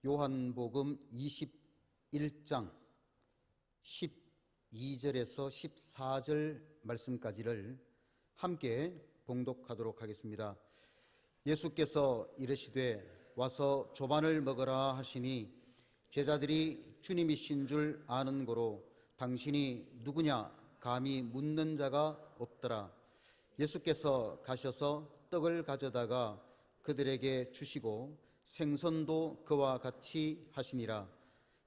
요한복음 21장 12절에서 14절 말씀까지를 함께 봉독하도록 하겠습니다. 예수께서 이르시되 와서 조반을 먹으라 하시니 제자들이 주님이신 줄 아는 고로 당신이 누구냐 감히 묻는 자가 없더라. 예수께서 가셔서 떡을 가져다가 그들에게 주시고 생선도 그와 같이 하시니라.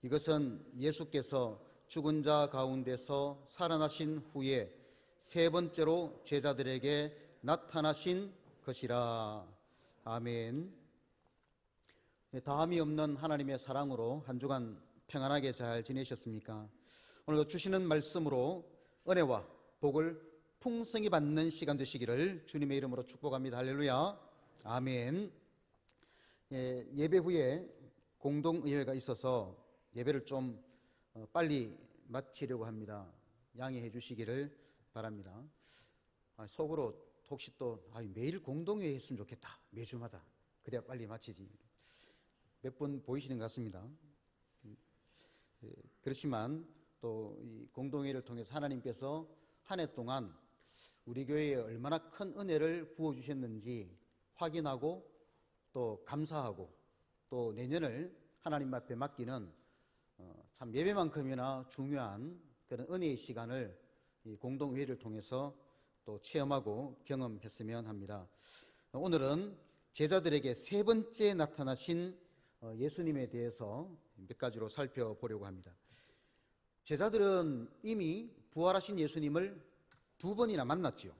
이것은 예수께서 죽은 자 가운데서 살아나신 후에 세 번째로 제자들에게 나타나신 것이라. 아멘. 다함이 없는 하나님의 사랑으로 한 주간 평안하게 잘 지내셨습니까? 오늘도 주시는 말씀으로 은혜와 복을 풍성히 받는 시간 되시기를 주님의 이름으로 축복합니다. 할렐루야. 아멘. 예배 후에 공동의회가 있어서 예배를 좀 빨리 마치려고 합니다. 양해해 주시기를 바랍니다. 속으로 혹시 또 매일 공동의회 했으면 좋겠다. 매주마다. 그래야 빨리 마치지. 몇 분 보이시는 것 같습니다. 그렇지만 또 이 공동회의를 통해서 하나님께서 한 해 동안 우리 교회에 얼마나 큰 은혜를 부어주셨는지 확인하고 또 감사하고 또 내년을 하나님 앞에 맡기는 참 예배만큼이나 중요한 그런 은혜의 시간을 이 공동회의를 통해서 또 체험하고 경험했으면 합니다. 오늘은 제자들에게 세 번째 나타나신 예수님에 대해서 몇 가지로 살펴보려고 합니다. 제자들은 이미 부활하신 예수님을 두 번이나 만났죠.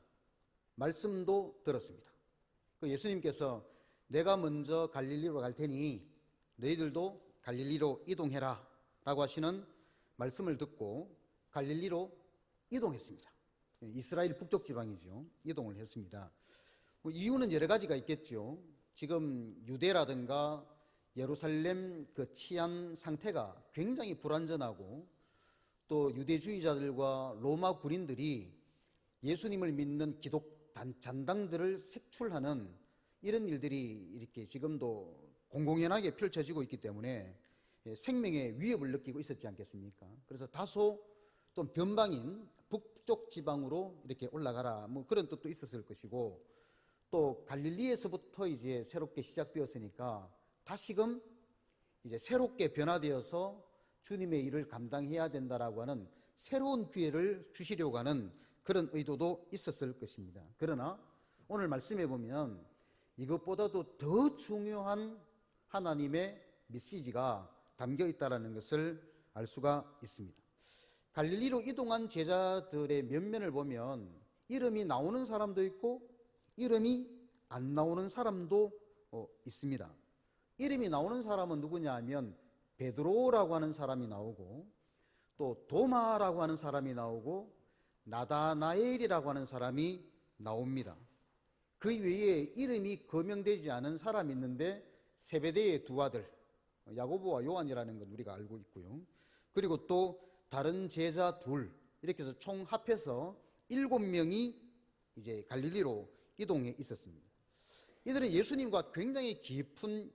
말씀도 들었습니다. 그 예수님께서 내가 먼저 갈릴리로 갈 테니 너희들도 갈릴리로 이동해라 라고 하시는 말씀을 듣고 갈릴리로 이동했습니다. 이스라엘 북쪽 지방이죠. 이동을 했습니다. 이유는 여러 가지가 있겠죠. 지금 유대라든가 예루살렘 그 치안 상태가 굉장히 불안전하고 또 유대주의자들과 로마 군인들이 예수님을 믿는 기독 잔당들을 색출하는 이런 일들이 이렇게 지금도 공공연하게 펼쳐지고 있기 때문에 생명의 위협을 느끼고 있었지 않겠습니까? 그래서 다소 좀 변방인 북쪽 지방으로 이렇게 올라가라 뭐 그런 뜻도 있었을 것이고 또 갈릴리에서부터 이제 새롭게 시작되었으니까 다시금 이제 새롭게 변화되어서 주님의 일을 감당해야 된다라고 하는 새로운 기회를 주시려고 하는 그런 의도도 있었을 것입니다. 그러나 오늘 말씀해 보면 이것보다도 더 중요한 하나님의 메시지가 담겨 있다는 것을 알 수가 있습니다. 갈릴리로 이동한 제자들의 면면을 보면 이름이 나오는 사람도 있고 이름이 안 나오는 사람도 있습니다. 이름이 나오는 사람은 누구냐 하면 베드로라고 하는 사람이 나오고 또 도마라고 하는 사람이 나오고 나다나엘이라고 하는 사람이 나옵니다. 그 외에 이름이 거명되지 않은 사람이 있는데 세베대의 두 아들 야고보와 요한이라는 건 우리가 알고 있고요. 그리고 또 다른 제자 둘 이렇게 해서 총 합해서 7명이 이제 갈릴리로 이동해 있었습니다. 이들은 예수님과 굉장히 깊은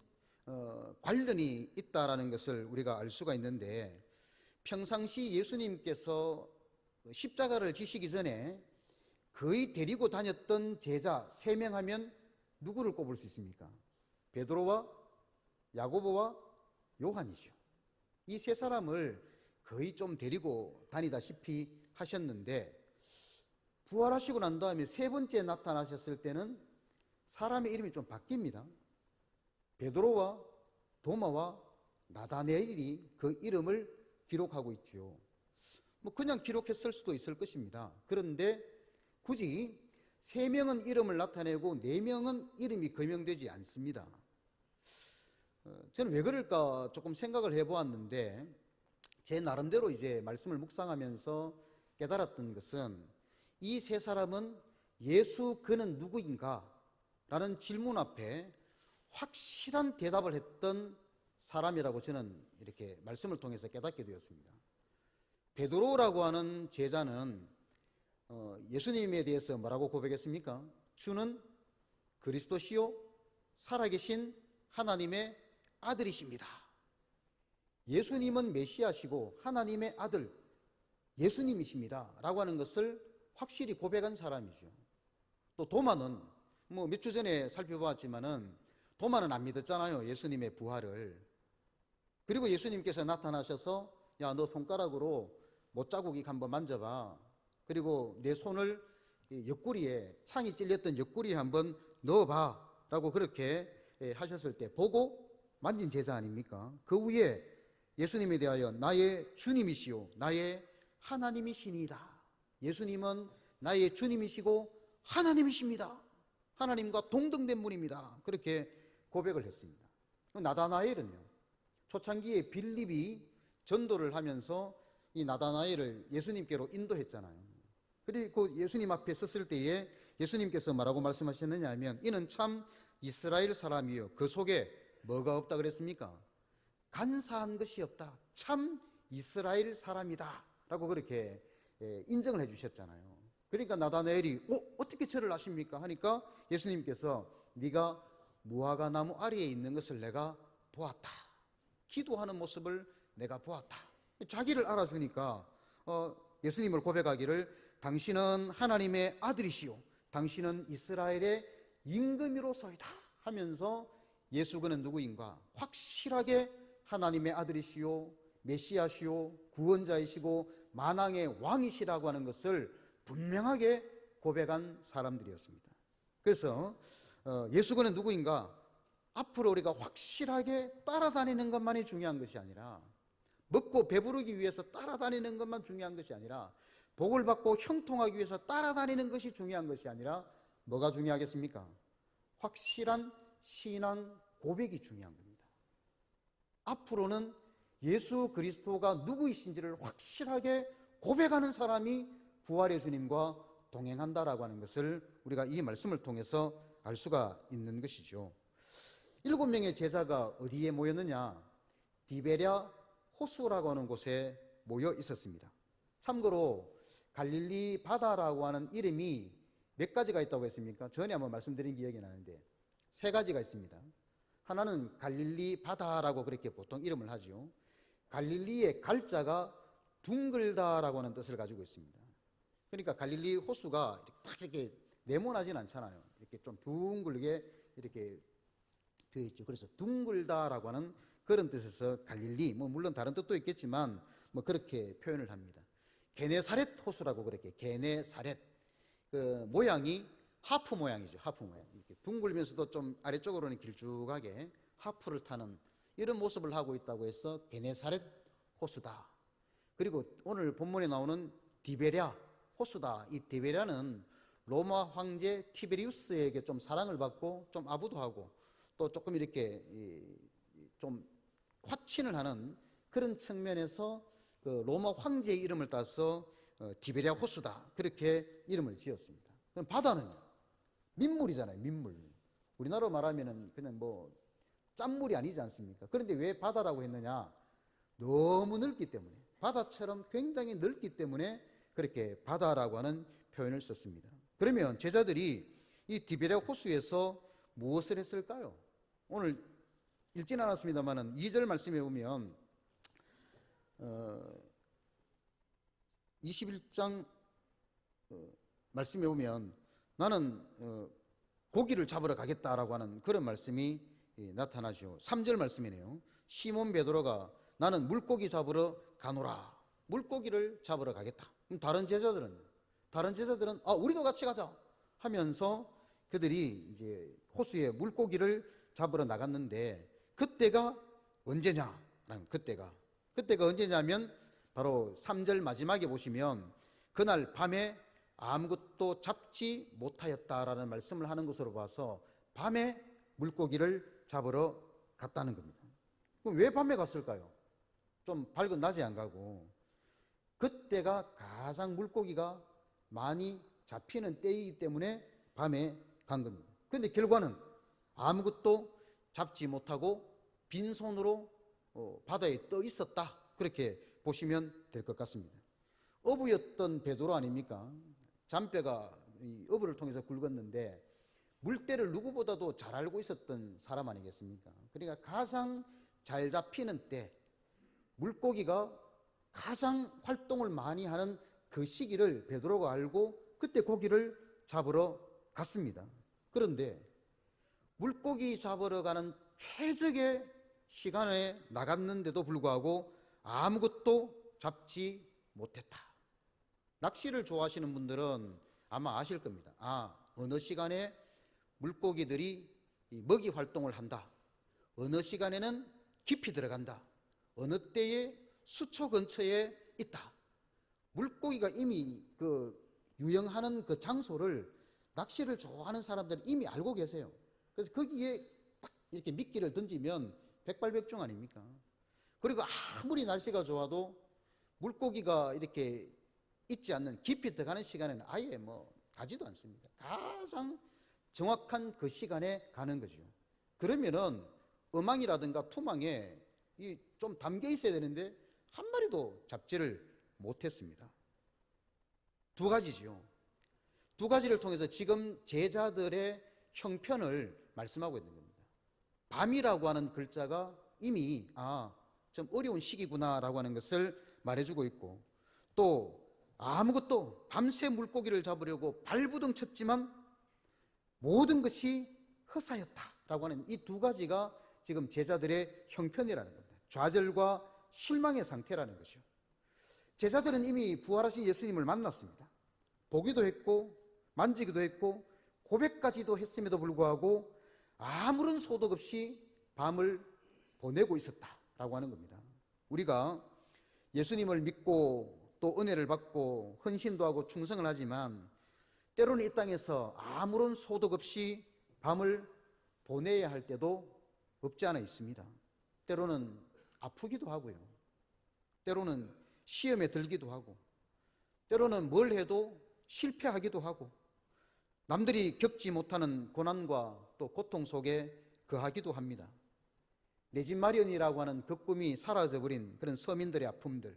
관련이 있다라는 것을 우리가 알 수가 있는데 평상시 예수님께서 십자가를 지시기 전에 거의 데리고 다녔던 제자 3명 하면 누구를 꼽을 수 있습니까? 베드로와 야고보와 요한이죠. 이 세 사람을 거의 좀 데리고 다니다시피 하셨는데 부활하시고 난 다음에 세 번째 나타나셨을 때는 사람의 이름이 좀 바뀝니다. 베드로와 도마와 나다네일이 그 이름을 기록하고 있죠. 뭐 그냥 기록했을 수도 있을 것입니다. 그런데 굳이 3명은 이름을 나타내고 4명은 이름이 거명되지 않습니다. 저는 왜 그럴까 조금 생각을 해보았는데 제 나름대로 이제 말씀을 묵상하면서 깨달았던 것은 이 세 사람은 예수 그는 누구인가? 라는 질문 앞에 확실한 대답을 했던 사람이라고 저는 이렇게 말씀을 통해서 깨닫게 되었습니다. 베드로라고 하는 제자는 예수님에 대해서 뭐라고 고백했습니까? 주는 그리스도시요 살아계신 하나님의 아들이십니다 예수님은 메시아시고 하나님의 아들 예수님이십니다 라고 하는 것을 확실히 고백한 사람이죠. 또 도마는 뭐 몇 주 전에 살펴보았지만은 도마는 안 믿었잖아요, 예수님의 부활을. 그리고 예수님께서 나타나셔서 야, 너 손가락으로 못자국이 한번 만져봐. 그리고 내 손을 옆구리에, 창이 찔렸던 옆구리에 한번 넣어봐 라고 그렇게 하셨을 때 보고 만진 제자 아닙니까? 그 위에 예수님에 대하여 나의 주님이시오 나의 하나님이시니이다. 예수님은 나의 주님이시고 하나님이십니다. 하나님과 동등된 분입니다. 그렇게 고백을 했습니다. 나다나엘은요, 초창기에 빌립이 전도를 하면서 이 나다나엘을 예수님께로 인도했잖아요. 그리고 예수님 앞에 섰을 때에 예수님께서 뭐라고 말씀하셨느냐 하면 이는 참 이스라엘 사람이요 그 속에 뭐가 없다 그랬습니까? 간사한 것이 없다. 참 이스라엘 사람이다 라고 그렇게 인정을 해 주셨잖아요. 그러니까 나다나엘이 어떻게 저를 아십니까? 하니까 예수님께서 네가 무화과 나무 아래에 있는 것을 내가 보았다. 기도하는 모습을 내가 보았다. 자기를 알아주니까 예수님을 고백하기를 당신은 하나님의 아들이시오 당신은 이스라엘의 임금이로소이다 하면서 예수 그는 누구인가? 확실하게 하나님의 아들이시오 메시아시오 구원자이시고 만왕의 왕이시라고 하는 것을 분명하게 고백한 사람들이었습니다. 그래서 예수 그는 누구인가? 앞으로 우리가 확실하게 따라다니는 것만이 중요한 것이 아니라, 먹고 배부르기 위해서 따라다니는 것만 중요한 것이 아니라, 복을 받고 형통하기 위해서 따라다니는 것이 중요한 것이 아니라 뭐가 중요하겠습니까? 확실한 신앙 고백이 중요한 겁니다. 앞으로는 예수 그리스도가 누구이신지를 확실하게 고백하는 사람이 부활의 주님과 동행한다라고 하는 것을 우리가 이 말씀을 통해서 알 수가 있는 것이죠. 7명의 제자가 어디에 모였느냐? 디베랴 호수라고 하는 곳에 모여 있었습니다. 참고로 갈릴리 바다라고 하는 이름이 몇 가지가 있다고 했습니까? 전에 한번 말씀드린 기억이 나는데 3가지가 있습니다. 하나는 갈릴리 바다라고 그렇게 보통 이름을 하죠. 갈릴리의 갈자가 둥글다라고 하는 뜻을 가지고 있습니다. 그러니까 갈릴리 호수가 딱 이렇게 네모나진 않잖아요. 이렇게 좀 둥글게 이렇게 되어 있죠. 그래서 둥글다라고 하는 그런 뜻에서 갈릴리, 물론 다른 뜻도 있겠지만 그렇게 표현을 합니다. 게네사렛 호수라고 그렇게 게네사렛 그 모양이 하프 모양이죠. 하프 모양. 이렇게 둥글면서도 좀 아래쪽으로는 길쭉하게 하프를 타는 이런 모습을 하고 있다고 해서 게네사렛 호수다. 그리고 오늘 본문에 나오는 디베랴 호수다. 이 디베랴는 로마 황제 티베리우스에게 좀 사랑을 받고 좀 아부도 하고 또 조금 이렇게 좀 화친을 하는 그런 측면에서 그 로마 황제의 이름을 따서 디베랴 호수다. 그렇게 이름을 지었습니다. 그럼 바다는요? 민물이잖아요. 민물. 우리나라로 말하면은 그냥 짠물이 아니지 않습니까? 그런데 왜 바다라고 했느냐? 너무 넓기 때문에, 바다처럼 굉장히 넓기 때문에 그렇게 바다라고 하는 표현을 썼습니다. 그러면 제자들이 이 디베랴 호수에서 무엇을 했을까요? 오늘 읽지는 않았습니다만 2절 말씀에 보면 21장 말씀에 보면 나는 고기를 잡으러 가겠다라고 하는 그런 말씀이 나타나죠. 3절 말씀이네요. 시몬 베드로가 나는 물고기 잡으러 가노라. 물고기를 잡으러 가겠다. 그럼 다른 제자들은 우리도 같이 가자 하면서 그들이 이제 호수에 물고기를 잡으러 나갔는데 그때가 언제냐? 그때가 언제냐면 바로 3절 마지막에 보시면 그날 밤에 아무것도 잡지 못하였다라는 말씀을 하는 것으로 봐서 밤에 물고기를 잡으러 갔다는 겁니다. 그럼 왜 밤에 갔을까요? 좀 밝은 낮에 안 가고 그때가 가장 물고기가 많이 잡히는 때이기 때문에 밤에 간 겁니다. 그런데 결과는 아무것도 잡지 못하고 빈손으로 바다에 떠 있었다. 그렇게 보시면 될 것 같습니다. 어부였던 베드로 아닙니까? 잔뼈가 이 어부를 통해서 굵었는데 물때를 누구보다도 잘 알고 있었던 사람 아니겠습니까? 그러니까 가장 잘 잡히는 때, 물고기가 가장 활동을 많이 하는 그 시기를 베드로가 알고 그때 고기를 잡으러 갔습니다. 그런데 물고기 잡으러 가는 최적의 시간에 나갔는데도 불구하고 아무것도 잡지 못했다. 낚시를 좋아하시는 분들은 아마 아실 겁니다. 어느 시간에 물고기들이 먹이 활동을 한다. 어느 시간에는 깊이 들어간다. 어느 때에 수초 근처에 있다. 물고기가 이미 유영하는 그 장소를 낚시를 좋아하는 사람들은 이미 알고 계세요. 그래서 거기에 딱 이렇게 미끼를 던지면 백발백중 아닙니까? 그리고 아무리 날씨가 좋아도 물고기가 이렇게 있지 않는 깊이 들어가는 시간에는 아예 가지도 않습니다. 가장 정확한 그 시간에 가는 거죠. 그러면은 어망이라든가 투망에 좀 담겨 있어야 되는데 한 마리도 잡지를 못했습니다. 두 가지죠. 두 가지를 통해서 지금 제자들의 형편을 말씀하고 있는 겁니다. 밤이라고 하는 글자가 이미 좀 어려운 시기구나라고 하는 것을 말해주고 있고, 또 아무것도 밤새 물고기를 잡으려고 발부둥 쳤지만 모든 것이 허사였다라고 하는 이 두 가지가 지금 제자들의 형편이라는 겁니다. 좌절과 실망의 상태라는 거죠. 제자들은 이미 부활하신 예수님을 만났습니다. 보기도 했고 만지기도 했고 고백까지도 했음에도 불구하고 아무런 소득 없이 밤을 보내고 있었다라고 하는 겁니다. 우리가 예수님을 믿고 또 은혜를 받고 헌신도 하고 충성을 하지만 때로는 이 땅에서 아무런 소득 없이 밤을 보내야 할 때도 없지 않아 있습니다. 때로는 아프기도 하고요. 때로는 시험에 들기도 하고, 때로는 뭘 해도 실패하기도 하고, 남들이 겪지 못하는 고난과 또 고통 속에 거하기도 합니다. 내 집 마련이라고 하는 그 꿈이 사라져버린 그런 서민들의 아픔들,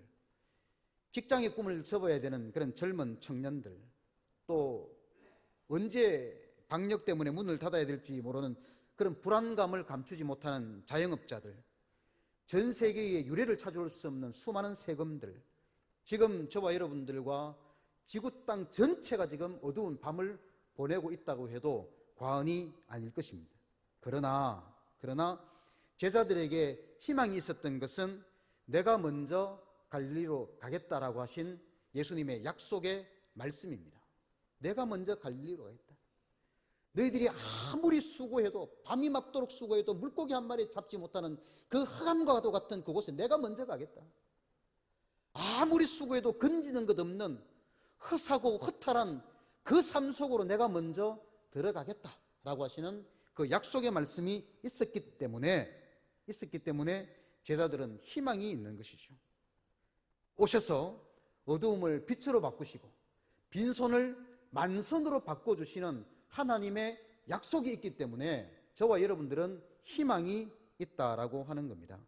직장의 꿈을 접어야 되는 그런 젊은 청년들, 또 언제 방역 때문에 문을 닫아야 될지 모르는 그런 불안감을 감추지 못하는 자영업자들, 전 세계의 유례를 찾을 수 없는 수많은 세금들, 지금 저와 여러분들과 지구 땅 전체가 지금 어두운 밤을 보내고 있다고 해도 과언이 아닐 것입니다. 그러나 제자들에게 희망이 있었던 것은 내가 먼저 갈릴리로 가겠다라고 하신 예수님의 약속의 말씀입니다. 내가 먼저 갈릴리로 가겠다. 너희들이 아무리 수고해도 밤이 맞도록 수고해도 물고기 한 마리 잡지 못하는 그 흑암과도 같은 그곳에 내가 먼저 가겠다. 아무리 수고해도 건지는 것 없는 허사고 허탈한 그 삶 속으로 내가 먼저 들어가겠다라고 하시는 그 약속의 말씀이 있었기 때문에 제자들은 희망이 있는 것이죠. 오셔서 어두움을 빛으로 바꾸시고 빈손을 만선으로 바꿔주시는 하나님의 약속이 있기 때문에 저와 여러분들은 희망이 있다라고 하는 겁니다.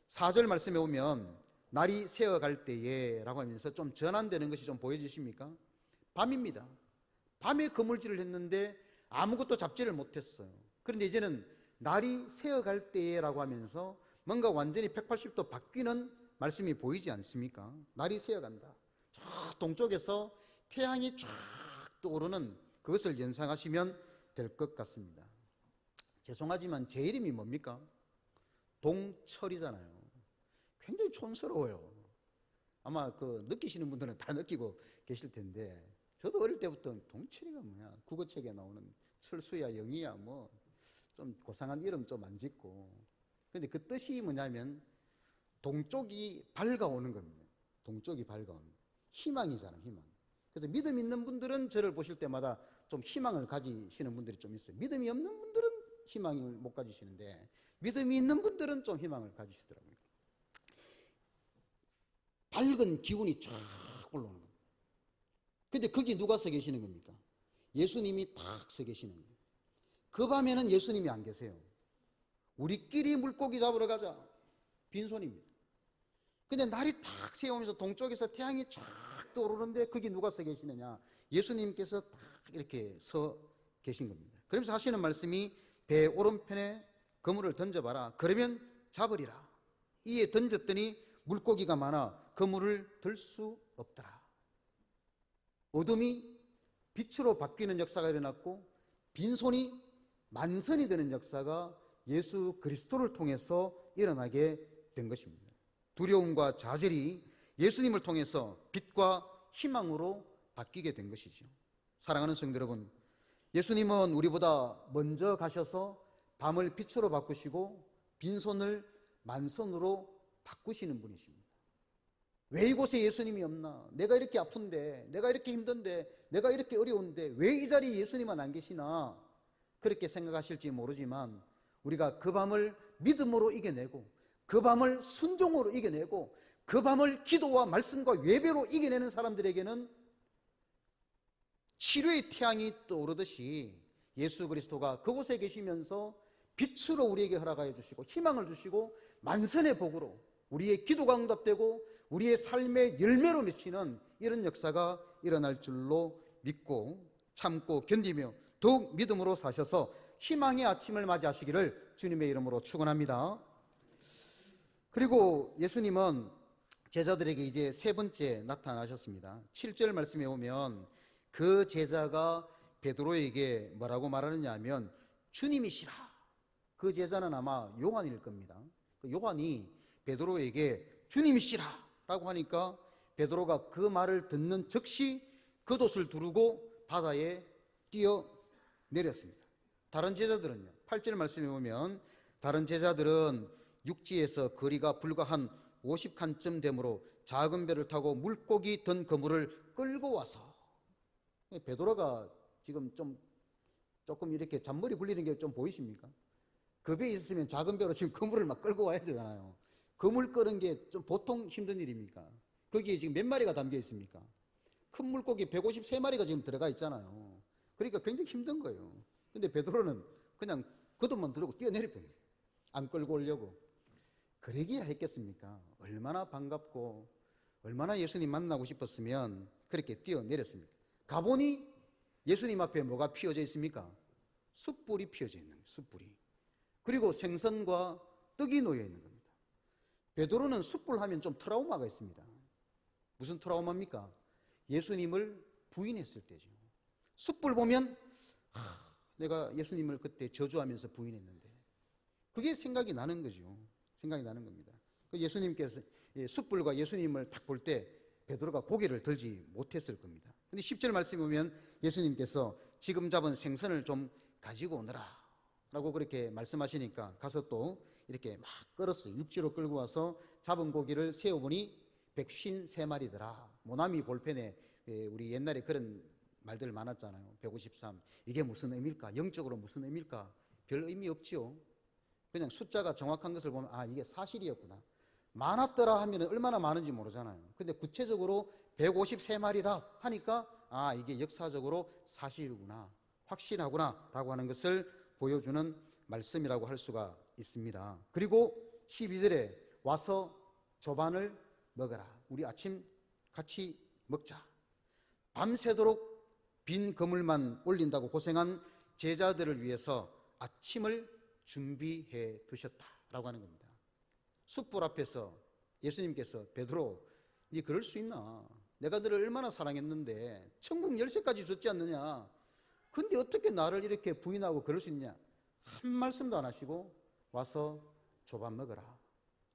4절 말씀에 오면 날이 새어갈 때에 라고 하면서 좀 전환되는 것이 좀 보여지십니까? 밤입니다. 밤에 그물질을 했는데 아무것도 잡지를 못했어요. 그런데 이제는 날이 새어갈 때에 라고 하면서 뭔가 완전히 180도 바뀌는 말씀이 보이지 않습니까? 날이 새어간다. 저 동쪽에서 태양이 쫙 떠오르는 그것을 연상하시면 될 것 같습니다. 죄송하지만 제 이름이 뭡니까? 동철이잖아요. 굉장히 촌스러워요. 아마 느끼시는 분들은 다 느끼고 계실 텐데, 저도 어릴 때부터 동철이가 뭐야, 국어책에 나오는 철수야 영희야 좀 고상한 이름 좀 안 짓고, 근데 그 뜻이 뭐냐면 동쪽이 밝아오는 겁니다. 동쪽이 밝아오는 희망이잖아요. 희망. 그래서 믿음 있는 분들은 저를 보실 때마다 좀 희망을 가지시는 분들이 좀 있어요. 믿음이 없는 분들은 희망을 못 가지시는데 믿음이 있는 분들은 좀 희망을 가지시더라고요. 밝은 기운이 쫙 올라오는 겁니다. 근데 거기 누가 서 계시는 겁니까? 예수님이 딱 서 계시는 거예요. 그 밤에는 예수님이 안 계세요. 우리끼리 물고기 잡으러 가자. 빈손입니다. 근데 날이 탁 새어오면서 동쪽에서 태양이 쫙 떠오르는데 거기 누가 서 계시느냐? 예수님께서 딱 이렇게 서 계신 겁니다. 그러면서 하시는 말씀이 배 오른편에 그물을 던져봐라. 그러면 잡으리라. 이에 던졌더니 물고기가 많아 그물을 들 수 없더라. 어둠이 빛으로 바뀌는 역사가 일어났고 빈손이 만선이 되는 역사가 예수 그리스도를 통해서 일어나게 된 것입니다. 두려움과 좌절이 예수님을 통해서 빛과 희망으로 바뀌게 된 것이죠. 사랑하는 성도 여러분, 예수님은 우리보다 먼저 가셔서 밤을 빛으로 바꾸시고 빈손을 만선으로 바꾸시는 분이십니다. 왜 이곳에 예수님이 없나? 내가 이렇게 아픈데, 내가 이렇게 힘든데, 내가 이렇게 어려운데 왜 이 자리에 예수님은 안 계시나? 그렇게 생각하실지 모르지만 우리가 그 밤을 믿음으로 이겨내고 그 밤을 순종으로 이겨내고 그 밤을 기도와 말씀과 예배로 이겨내는 사람들에게는 치료의 태양이 떠오르듯이 예수 그리스도가 그곳에 계시면서 빛으로 우리에게 허락하여 주시고 희망을 주시고 만선의 복으로 우리의 기도가 응답되고 우리의 삶의 열매로 맺히는 이런 역사가 일어날 줄로 믿고 참고 견디며 더욱 믿음으로 사셔서 희망의 아침을 맞이하시기를 주님의 이름으로 축원합니다. 그리고 예수님은 제자들에게 이제 세 번째 나타나셨습니다. 7절 말씀에 보면 그 제자가 베드로에게 뭐라고 말하느냐 하면 주님이시라. 그 제자는 아마 요한일 겁니다. 그 요한이 베드로에게 주님이시라 라고 하니까 베드로가 그 말을 듣는 즉시 겉옷을 두르고 바다에 뛰어내렸습니다. 다른 제자들은요, 8절 말씀에 보면 다른 제자들은 육지에서 거리가 불과 한 50칸쯤 되므로 작은 배를 타고 물고기 든 그물을 끌고 와서, 베드로가 지금 조금 이렇게 잔머리 굴리는 게 좀 보이십니까? 그 배에 있으면 작은 배로 지금 그물을 막 끌고 와야 되잖아요. 그물 끄는 게 좀 보통 힘든 일입니까? 거기에 지금 몇 마리가 담겨 있습니까? 큰 물고기 153마리가 지금 들어가 있잖아요. 그러니까 굉장히 힘든 거예요. 근데 베드로는 그냥 겉옷만 들고 뛰어내릴 뿐이에요. 안 끌고 오려고. 그러기야 했겠습니까? 얼마나 반갑고 얼마나 예수님 만나고 싶었으면 그렇게 뛰어내렸습니다. 가보니 예수님 앞에 뭐가 피어져 있습니까? 숯불이 피어져 있는 거예요. 숯불이. 그리고 생선과 떡이 놓여 있는 겁니다. 베드로는 숯불 하면 좀 트라우마가 있습니다. 무슨 트라우마입니까? 예수님을 부인했을 때죠. 숯불 보면 내가 예수님을 그때 저주하면서 부인했는데 그게 생각이 나는 거죠. 생각이 나는 겁니다. 예수님께서 숯불과 예수님을 딱 볼 때 베드로가 고개를 들지 못했을 겁니다. 근데 10절 말씀에 보면 예수님께서 지금 잡은 생선을 좀 가지고 오너라 라고 그렇게 말씀하시니까 가서 또 이렇게 막 끌었어요. 육지로 끌고 와서 잡은 고기를 세어보니 153마리더라. 모나미 볼펜에 우리 옛날에 그런 말들 많았잖아요. 153. 이게 무슨 의미일까? 영적으로 무슨 의미일까? 별 의미 없지요. 그냥 숫자가 정확한 것을 보면 아, 이게 사실이었구나. 많았더라 하면 얼마나 많은지 모르잖아요. 근데 구체적으로 153마리라 하니까 아, 이게 역사적으로 사실이구나, 확신하구나 라고 하는 것을 보여주는 말씀이라고 할 수가 있습니다. 그리고 12절에 와서 조반을 먹어라. 우리 아침 같이 먹자. 밤새도록 빈 그물만 올린다고 고생한 제자들을 위해서 아침을 준비해 두셨다라고 하는 겁니다. 숯불 앞에서 예수님께서 베드로, 네 그럴 수 있나? 내가 너를 얼마나 사랑했는데 천국 열쇠까지 줬지 않느냐? 근데 어떻게 나를 이렇게 부인하고 그럴 수 있냐? 한 말씀도 안 하시고 와서 조반 먹어라.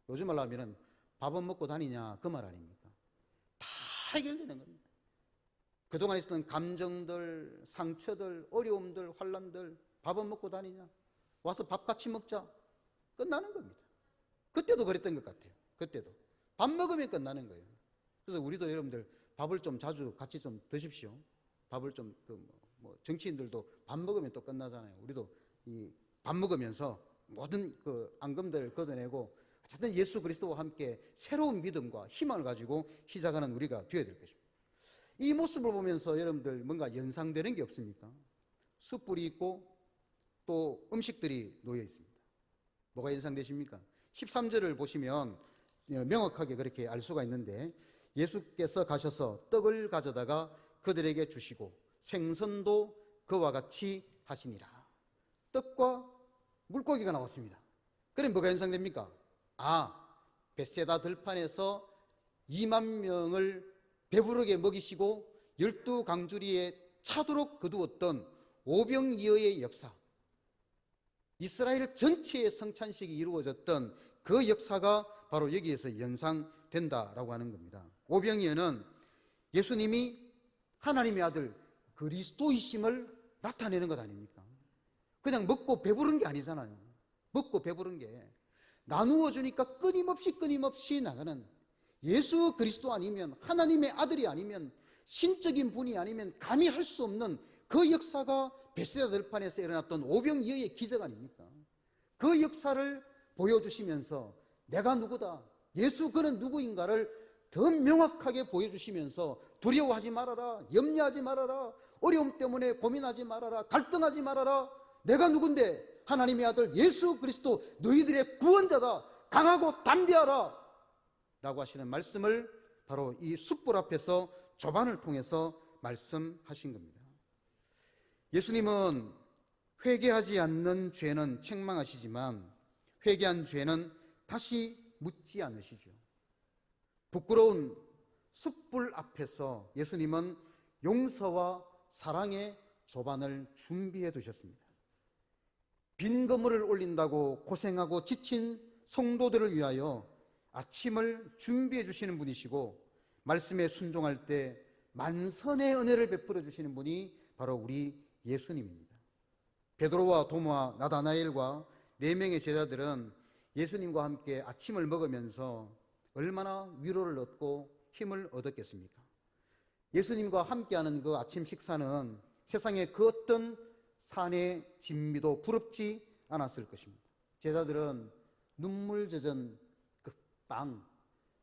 요즘 말로 하면은 밥은 먹고 다니냐 그 말 아닙니까? 다 해결되는 겁니다. 그동안 있었던 감정들, 상처들, 어려움들, 환난들 밥은 먹고 다니냐? 와서 밥 같이 먹자. 끝나는 겁니다. 그때도 그랬던 것 같아요. 그때도 밥 먹으면 끝나는 거예요. 그래서 우리도 여러분들 밥을 좀 자주 같이 좀 드십시오. 밥을 좀 정치인들도 밥 먹으면 또 끝나잖아요. 우리도 이 밥 먹으면서 모든 그 앙금들을 걷어내고 어쨌든 예수 그리스도와 함께 새로운 믿음과 희망을 가지고 시작하는 우리가 되어야 될 것입니다. 이 모습을 보면서 여러분들 뭔가 연상되는 게 없습니까? 숯불이 있고 또 음식들이 놓여 있습니다. 뭐가 연상되십니까? 13절을 보시면 명확하게 그렇게 알 수가 있는데 예수께서 가셔서 떡을 가져다가 그들에게 주시고 생선도 그와 같이 하시니라. 떡과 물고기가 나왔습니다. 그럼 뭐가 연상됩니까? 아, 벳세다 들판에서 2만 명을 배부르게 먹이시고 12강주리에 차도록 거두었던 오병이어의 역사, 이스라엘 전체의 성찬식이 이루어졌던 그 역사가 바로 여기에서 연상된다라고 하는 겁니다. 오병이어는 예수님이 하나님의 아들 그리스도이심을 나타내는 것 아닙니까? 그냥 먹고 배부른 게 아니잖아요. 먹고 배부른 게 나누어 주니까 끊임없이 나가는, 예수 그리스도 아니면, 하나님의 아들이 아니면, 신적인 분이 아니면 감히 할 수 없는 그 역사가 벳세다 들판에서 일어났던 오병이어의 기적 아닙니까? 그 역사를 보여주시면서 내가 누구다, 예수 그는 누구인가를 더 명확하게 보여주시면서 두려워하지 말아라, 염려하지 말아라, 어려움 때문에 고민하지 말아라, 갈등하지 말아라, 내가 누군데, 하나님의 아들 예수 그리스도 너희들의 구원자다, 강하고 담대하라 라고 하시는 말씀을 바로 이 숯불 앞에서 조반을 통해서 말씀하신 겁니다. 예수님은 회개하지 않는 죄는 책망하시지만 회개한 죄는 다시 묻지 않으시죠. 부끄러운 숯불 앞에서 예수님은 용서와 사랑의 조반을 준비해 두셨습니다. 빈 그물을 올린다고 고생하고 지친 성도들을 위하여 아침을 준비해 주시는 분이시고, 말씀에 순종할 때 만선의 은혜를 베풀어 주시는 분이 바로 우리 예수님입니다. 베드로와 도마, 나다나엘과 4명의 제자들은 예수님과 함께 아침을 먹으면서 얼마나 위로를 얻고 힘을 얻었겠습니까? 예수님과 함께하는 그 아침 식사는 세상의 그 어떤 산의 진미도 부럽지 않았을 것입니다. 제자들은 눈물 젖은 그 빵,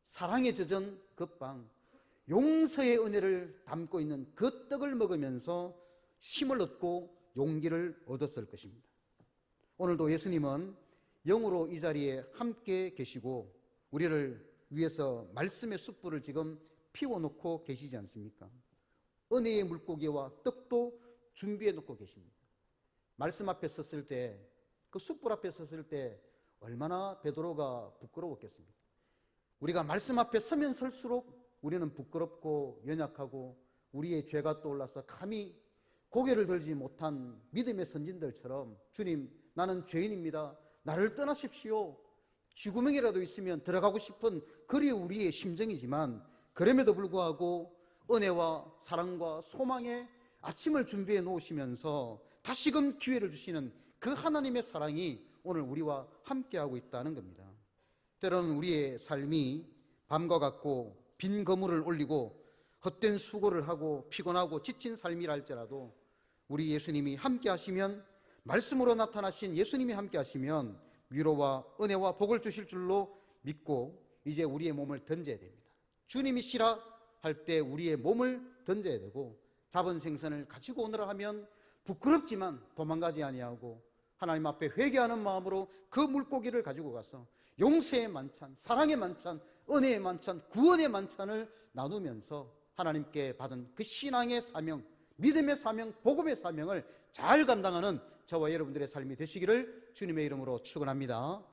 사랑에 젖은 그 빵, 용서의 은혜를 담고 있는 그 떡을 먹으면서 힘을 얻고 용기를 얻었을 것입니다. 오늘도 예수님은 영으로 이 자리에 함께 계시고 우리를 위해서 말씀의 숯불을 지금 피워놓고 계시지 않습니까? 은혜의 물고기와 떡도 준비해 놓고 계십니다. 말씀 앞에 섰을 때, 그 숯불 앞에 섰을 때 얼마나 베드로가 부끄러웠겠습니까? 우리가 말씀 앞에 서면 설수록 우리는 부끄럽고 연약하고 우리의 죄가 떠올라서 감히 고개를 들지 못한 믿음의 선진들처럼, 주님 나는 죄인입니다, 나를 떠나십시오, 쥐구멍이라도 있으면 들어가고 싶은 그리 우리의 심정이지만, 그럼에도 불구하고 은혜와 사랑과 소망의 아침을 준비해 놓으시면서 다시금 기회를 주시는 그 하나님의 사랑이 오늘 우리와 함께하고 있다는 겁니다. 때로는 우리의 삶이 밤과 같고 빈 거물을 올리고 헛된 수고를 하고 피곤하고 지친 삶이라 할지라도 우리 예수님이 함께 하시면, 말씀으로 나타나신 예수님이 함께 하시면 위로와 은혜와 복을 주실 줄로 믿고 이제 우리의 몸을 던져야 됩니다. 주님이시라 할 때 우리의 몸을 던져야 되고, 잡은 생선을 가지고 오느라 하면 부끄럽지만 도망가지 아니하고 하나님 앞에 회개하는 마음으로 그 물고기를 가지고 가서 용서의 만찬, 사랑의 만찬, 은혜의 만찬, 구원의 만찬을 나누면서 하나님께 받은 그 신앙의 사명, 믿음의 사명, 복음의 사명을 잘 감당하는 저와 여러분들의 삶이 되시기를 주님의 이름으로 축원합니다.